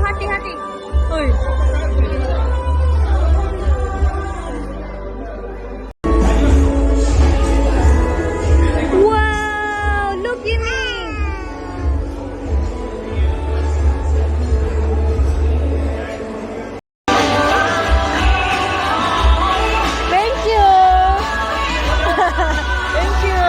hati-hati. Uy. Wow, look at me. Thank you. Thank you.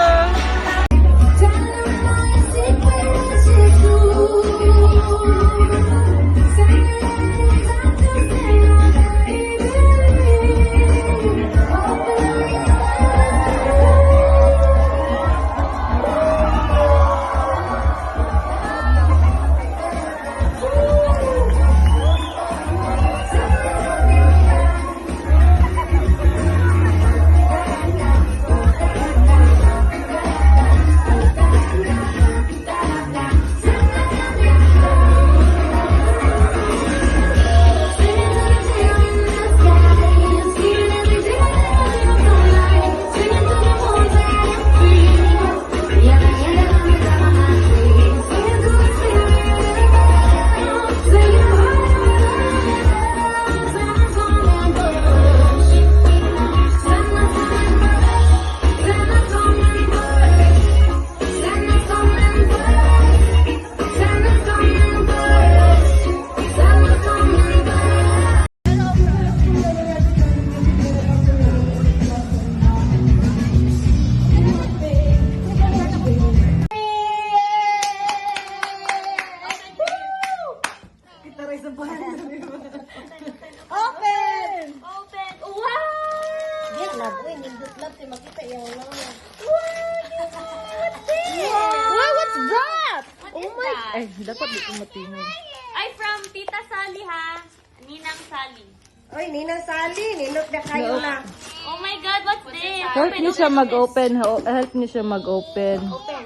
Open! Open! Wow! Yan lang, uy, nindot lang, si makita yung lang. What's this? Wow, what's that? What Oh is my... that? Ay, dapat di ko matingin. Ay, from Tita Sally ha. Ninang Sally. Uy, Ninang Sally, ninot na kayo No. na. Oh my God, what's this? Help niyo siya mag-open. Help niyo siya mag-open. Open.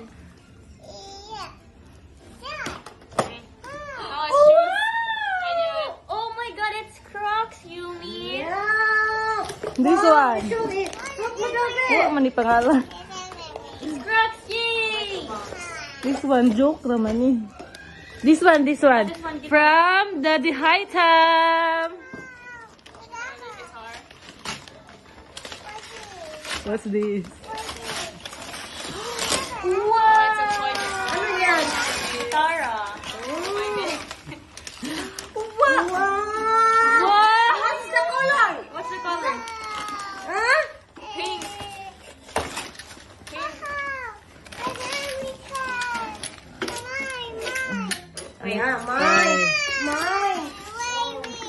Oh, Wow! oh my God, it's Crocs, Yumi. Yeah! This one. Look mo Wala man ni pangalan. It's Crocs, yay! This one, joke naman eh. This one. This one. From Daddy Hightam. What's this? Wow! Ano yan? Tara. Wow! Wow! What's the color? What's the color? Huh? Pink. Yeah, mine. Mine.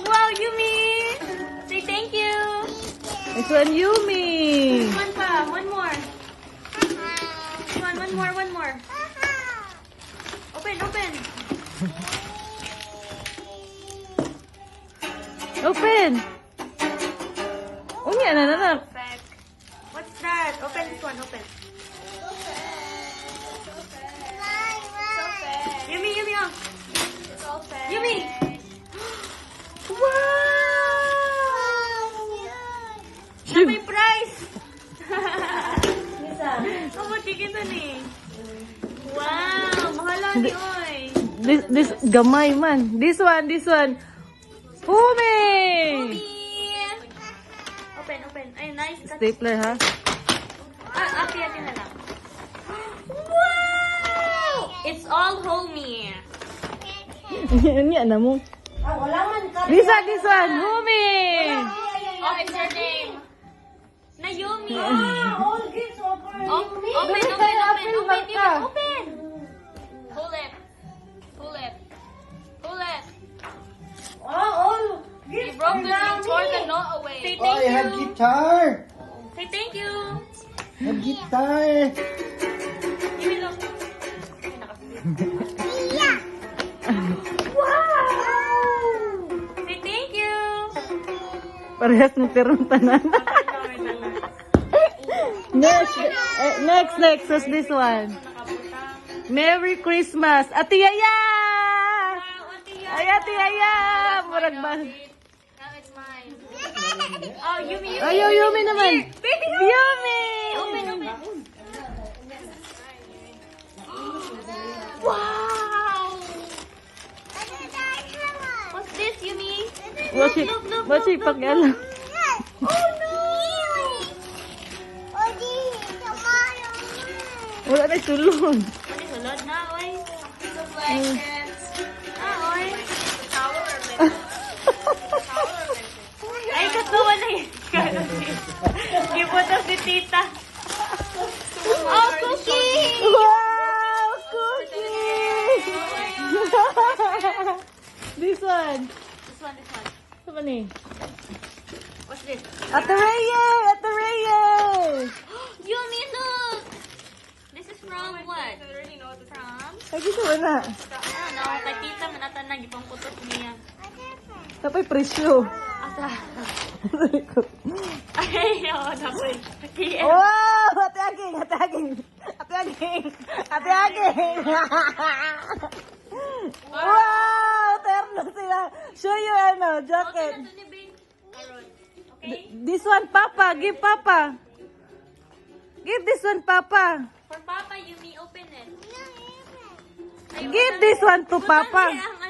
Wow, Yumi! Say thank you. This one, Yumi. One pa, one more. One more. Open. Open. Unya na. Perfect. What's that? Open this one, open. Yumi, oh. Yumi! Wow! Na may price! Ang matikin to ni. Wow! Mahala ni Oy. This gamay man. This one. Humi. Open. Ay, nice. Stapler ha. Ate na lang. Wow! It's all homey. Unya na mo. Ah, wala man ka. This one, Humi. Oh, it's your name. Na Yumi. All gifts over. Open. Pull it. All You gifts broke for the you tore the Mommy. knot away. Say Oh, thank I have you. guitar. Say thank you. Have guitar. Yumi lang. Say thank you. Parehas ng perong tanan. Next. What's this one? Merry Christmas. Ate Yaya! Ay, Ate Yaya! Murag ba? Now it's mine. Oh, Yumi. Ayaw, Yumi naman. Baby, Yumi! Open. Wow! Mochi, pag-alam. Wala na tulong. Ano sulod na, oy? Oy. Ay, katuwa na yun. Gibuto si tita. Oh, cookie! Wow! Cookie! This one. This one. Ano ba ni? What's this? Ate Reyes! Ate Reyes! Yummy, look! This is from what? From? Ay, dito ba na? I don't know. Kay tita, manatan na gipang putos niya. Tapay presyo. Asa? Ay, oo, dapat. Wow! Ate Aging! Ate Aging! Ate Aging! Ate Aging! Wow! Terno sila. Show you jacket. Okay? This one, Papa. Give Papa. Give this one, Papa. For Papa, you may open it. Give this one to Papa. Ang